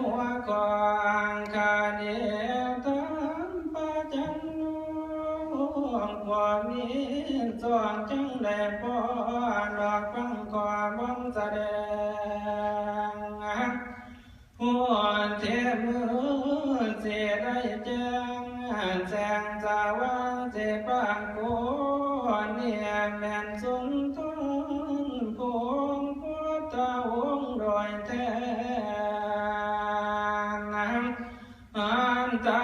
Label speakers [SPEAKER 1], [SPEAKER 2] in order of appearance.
[SPEAKER 1] หัวกองคาเดียวทั้งปะจันนุความมีส่วนจังได้พอดอกฟังความบังแสดงหัวเทมือเสียได้แจ้งแสงสว่างเสียปางโกเนี่ยแม่นสุนทรพวงพุทธวงศ์รอยแท้อันตา